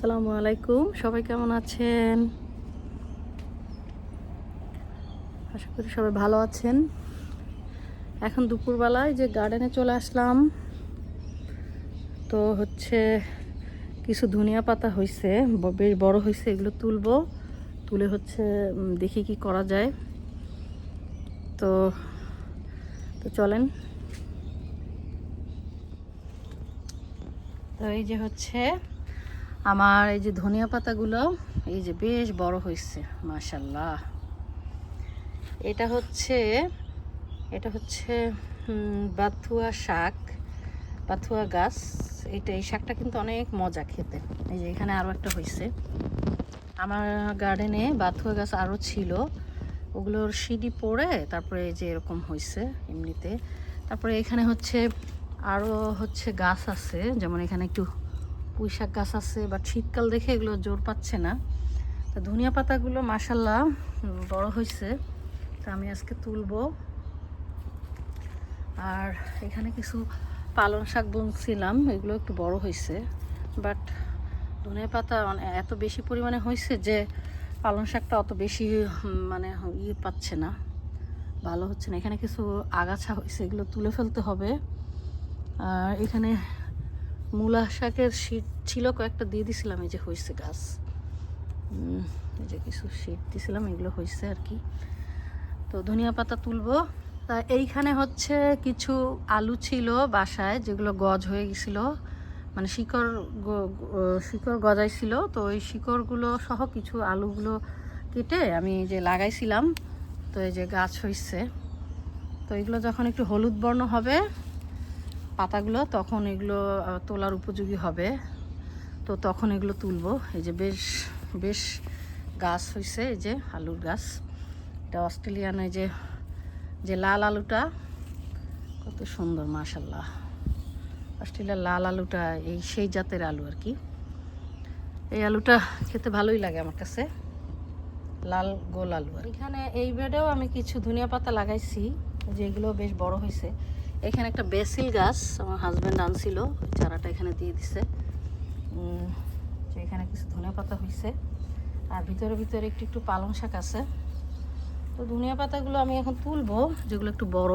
আসসালামু আলাইকুম, সবাই কেমন আছেন? আশা করি সবাই ভালো আছেন। এখন দুপুরবেলায় যে গার্ডেনে চলে আসলাম, তো কিছু ধনিয়া পাতা হয়েছে, বেশ বড় হয়েছে। এগুলো তুলবো, তুলে দেখি কি করা যায়। তো তো চলেন। তো এই যে আমার এই যে ধনিয়া পাতাগুলো, এই যে বেশ বড় হয়েছে, মাশাল্লাহ। এটা হচ্ছে এটা হচ্ছে বাথুয়া শাক, বাথুয়া গাছ। এই শাকটা কিন্তু অনেক মজা খেতে। এই যে এখানে আরও একটা হয়েছে। আমার গার্ডেনে বাথুয়া গাছ আরও ছিল, ওগুলোর সিঁড়ি পড়ে তারপরে এই যে এরকম হয়েছে এমনিতে। তারপরে এখানে আরও গাছ আছে, যেমন এখানে একটু পুঁই শাক গাছ আছে, বাট শীতকাল দেখে এগুলো জোর পাচ্ছে না। তো ধনিয়া পাতাগুলো মাশাল্লাহ বড় হয়েছে, তো আমি আজকে তুলবো। আর এখানে কিছু পালং শাক বুনছিলাম, এগুলো একটু বড় হয়েছে, বাট ধনিয়া পাতা এত বেশি পরিমাণে হয়েছে যে পালং শাকটা অত বেশি মানে পাচ্ছে না, ভালো হচ্ছে না। এখানে কিছু আগাছা হয়েছে, এগুলো তুলে ফেলতে হবে। আর এখানে মূলা শাকের শীট ছিল, কয়েকটা দিয়ে দিছিলাম, এই যে হয়েছে গাছ। এই যে কিছু শীট দিছিলাম, এগুলো হয়েছে আর কি। তো ধনিয়া পাতা তুলবো। তা এইখানে কিছু আলু ছিল বাসায়, যেগুলো গজ হয়ে গেছিলো, মানে শিকড় গজাইছিল। তো ওই শিকড়গুলো সহ কিছু আলুগুলো কেটে আমি যে লাগাইছিলাম, তো এই যে গাছ হয়েছে। তো এগুলো যখন একটু হলুদ বর্ণ হবে পাতাগুলো, তখন এগুলো তোলার উপযোগী হবে। তো তখন এগুলো তুলবো। এই যে বেশ বেশ গাছ হয়েছে, এই যে আলুর গাছ। এটা অস্ট্রেলিয়ান, এই যে যে লাল আলুটা কত সুন্দর, মাশাল্লাহ। অস্ট্রেলিয়ার লাল আলুটা সেই জাতের আলু আর কি। এই আলুটা খেতে ভালোই লাগে আমার কাছে, লাল গোল আলু। আর এখানে এই বেডেও আমি কিছু ধনিয়া পাতা লাগাইছি, যেগুলো বেশ বড় হয়েছে। এখানে একটা বেসিল গাছ আমার হাজব্যান্ড আনছিল, চারাটা এখানে দিয়ে দিছে। এখানে কিছু ধনিয়া পাতা হয়েছে, আর ভিতরে ভিতরে একটু একটু পালং শাক আছে। তো ধনিয়া পাতাগুলো আমি এখন তুলবো, যেগুলো একটু বড়,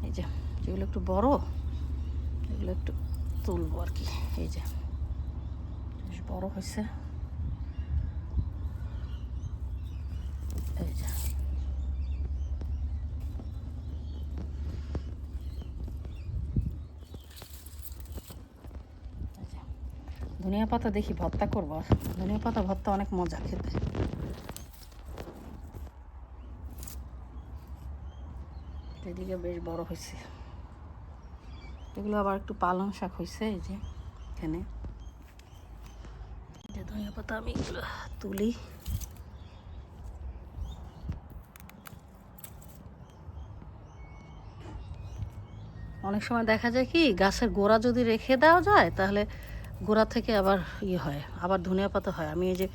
এই যে যেগুলো একটু বড় এগুলো একটু তুলবো আর কি। এই যে বেশ বড় হয়েছে, এই যে ধনিয়া পাতা দেখি ভর্তা করবো। ধনিয়া পাতা ভর্তা অনেক মজা খেতে। এদিকে বেশ বড় হয়েছে, এগুলো আবার একটু পালং শাক হয়েছে। এই যে এখানে যে ধনিয়া পাতা আমি এগুলো তুলি। অনেক সময় দেখা যায় কি, গাছের গোড়া যদি রেখে দেওয়া যায়, তাহলে গোড়া থেকে আবার হয়, আবার ধনিয়া পাতা হয়। আমি এই যে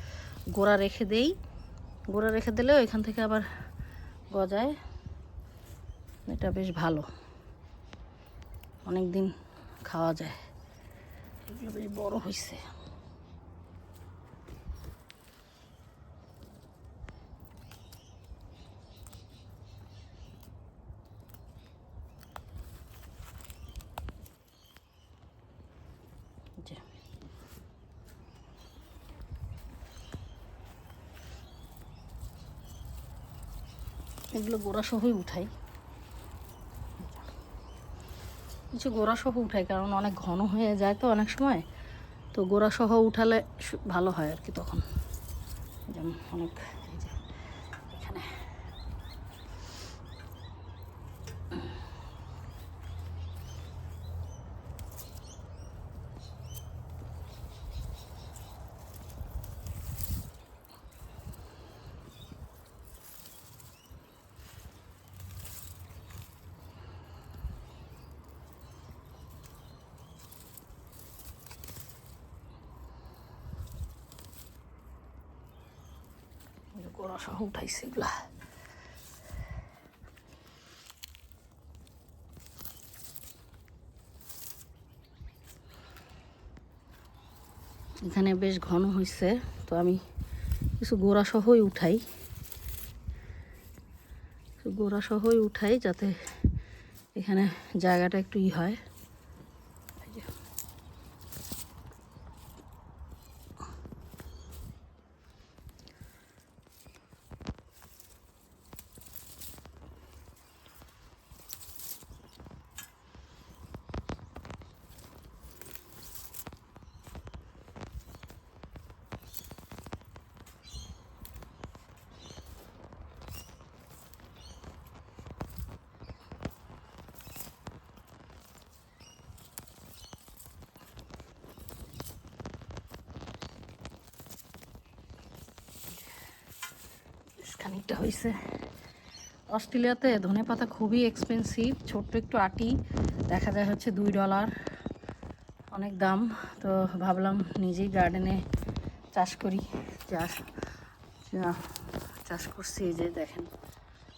গোড়া রেখে দেই, গোড়া রেখে দিলেও এখান থেকে আবার গজায়। এটা বেশ ভালো, অনেক দিন খাওয়া যায়। এগুলো বেশ বড় হয়েছে। এগুলো গোড়া সহই উঠাই, কিছু গোড়া সহ উঠাই, কারণ অনেক ঘন হয়ে যায় তো অনেক সময়। তো গোড়া সহ উঠালে ভালো হয় আর কি তখন। যেমন অনেক এই যে এখানে গোড়া সহ উঠাইছি এগুলা। এখানে বেশ ঘন হয়েছে, তো আমি কিছু গোড়া সহই উঠাই যাতে এখানে জায়গাটা একটু হয়। খানিকটা হয়েছে। অস্ট্রেলিয়াতে ধনেপাতা খুবই এক্সপেন্সিভ, ছোট্ট একটু আটি দেখা যায় হচ্ছে $2, অনেক দাম। তো ভাবলাম নিজেই গার্ডেনে চাষ করি। চাষ করছি, এই যে দেখেন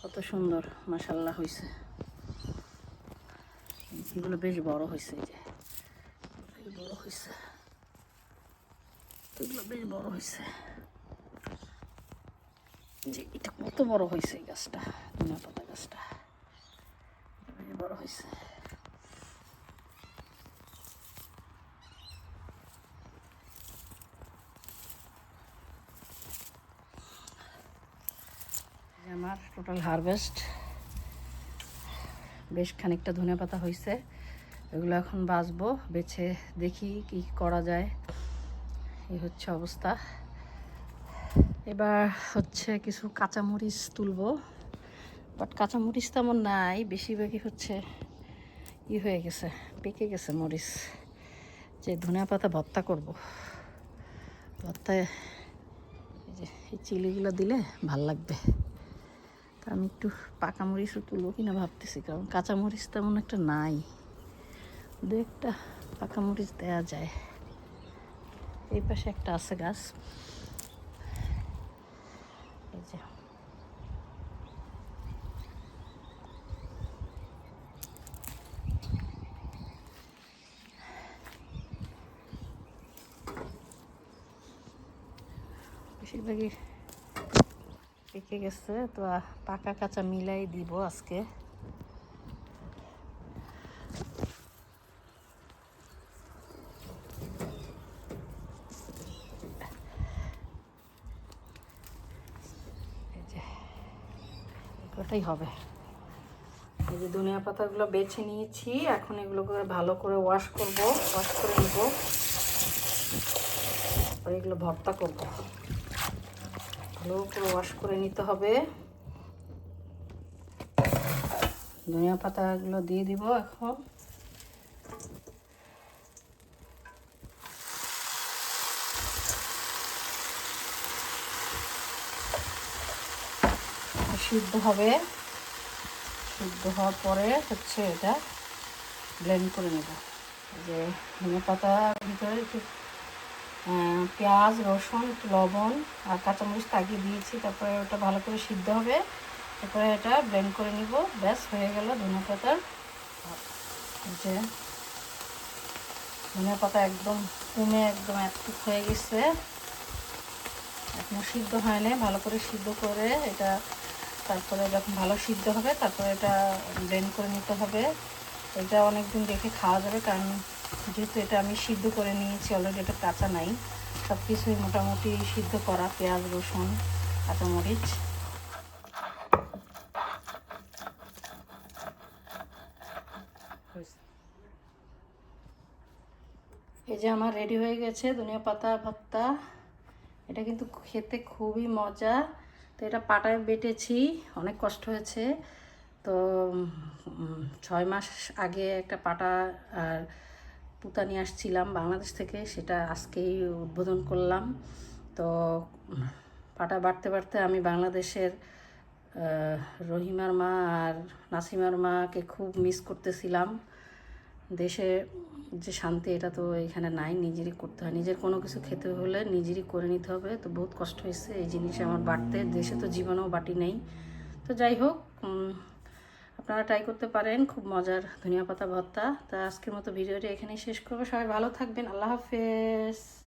কত সুন্দর মাশাআল্লাহ হয়েছে। এগুলো বেশ বড় হয়েছে, এই যে বড় হয়েছে, এগুলো বেশ বড় হয়েছে। যে এটা কত বড় হয়েছে এই গাছটা, ধনিয়া পাতা গাছটা বেশ বড় হয়েছে। আমার টোটাল হারভেস্ট বেশ খানিকটা ধনিয়া পাতা হয়েছে। এগুলো এখন বাছবো, বেছে দেখি কি করা যায়। এই হচ্ছে অবস্থা। এবার হচ্ছে কিছু কাঁচামরিচ তুলবো, বাট কাঁচামরিচ তেমন নাই, বেশিরভাগই হচ্ছে হয়ে গেছে, পেকে গেছে মরিচ। যে ধনিয়া পাতা ভর্তা করব, ভর্তায় এই যে এই চিলিগুলো দিলে ভাল লাগবে। তা আমি একটু পাকা মরিচও তুলবো কিনা ভাবতেছি, কারণ কাঁচামরিচ তেমন একটা নাই, দু একটা পাকা মরিচ দেওয়া যায়। এই পাশে একটা আছে গাছ, এই যে বেশিরভাগই পেকে গেছে, তো পাকা কাঁচা মিলাই দিব আজকে। এই যে ওটাই হবে। এই যে ধনিয়া পাতাগুলো বেছে নিয়েছি, এখন এগুলো করে ভালো করে ওয়াশ করে নেব, আর এগুলো ভর্তা করব। ভালো করে ওয়াশ করে নিতে হবে। ধনিয়া পাতাগুলো দিয়ে দিব এখন। সিদ্ধ হবে, সিদ্ধ হওয়ার পরে হচ্ছে এটা ব্লেন্ড করে নেব। যে ধনিয়া পাতার ভিতরে একটু পেঁয়াজ, রসুন, একটু লবণ আর কাঁচামরিচ তাগিয়ে দিয়েছি, তারপরে ওটা ভালো করে সিদ্ধ হবে, তারপরে এটা ব্লেন্ড করে নিব। ব্যাস হয়ে গেল ধনিয়া পাতার। যে ধনিয়া পাতা একদম কমে একদম একটুক হয়ে গেছে, এখনো সিদ্ধ হয় না, ভালো করে সিদ্ধ করে এটা, তারপরে যখন ভালো সিদ্ধ হবে তারপরে এটা ব্লেন্ড করে নিতে হবে। এটা অনেক দিন রেখে খাওয়া যাবে, কারণ যেহেতু এটা আমি সিদ্ধ করে নিয়েছি অলরেডি, এটা কাঁচা নাই, সব কিছুই মোটামুটি সিদ্ধ করা, পেঁয়াজ, রসুন, কাঁচামরিচ। এই যে আমার রেডি হয়ে গেছে ধনিয়া পাতা ভর্তা। এটা কিন্তু খেতে খুবই মজা। তো এটা পাটায় বেটেছি, অনেক কষ্ট হয়েছে। তো 6 মাস আগে একটা পাটা আর পুতা নিয়ে আসছিলাম বাংলাদেশ থেকে, সেটা আজকেই উদ্বোধন করলাম। তো পাটা বাটতে বাটতে আমি বাংলাদেশের রহিমার মা আর নাসিমার মাকে খুব মিস করতেছিলাম। দেশে যে শান্তি, এটা তো এখানে নাই, নিজেরই করতে হয়। নিজের কোনো কিছু খেতে হলে নিজেরই করে নিতে হবে। তো বহুত কষ্ট হয়েছে এই জিনিস আমার বাটতে, দেশে তো জীবনেও বাটি নেই। তো যাই হোক, আপনারা ট্রাই করতে পারেন, খুব মজার ধনিয়া পাতা ভর্তা। তা আজকের মতো ভিডিওটি এখানেই শেষ করবো। সবাই ভালো থাকবেন, আল্লাহ হাফেজ।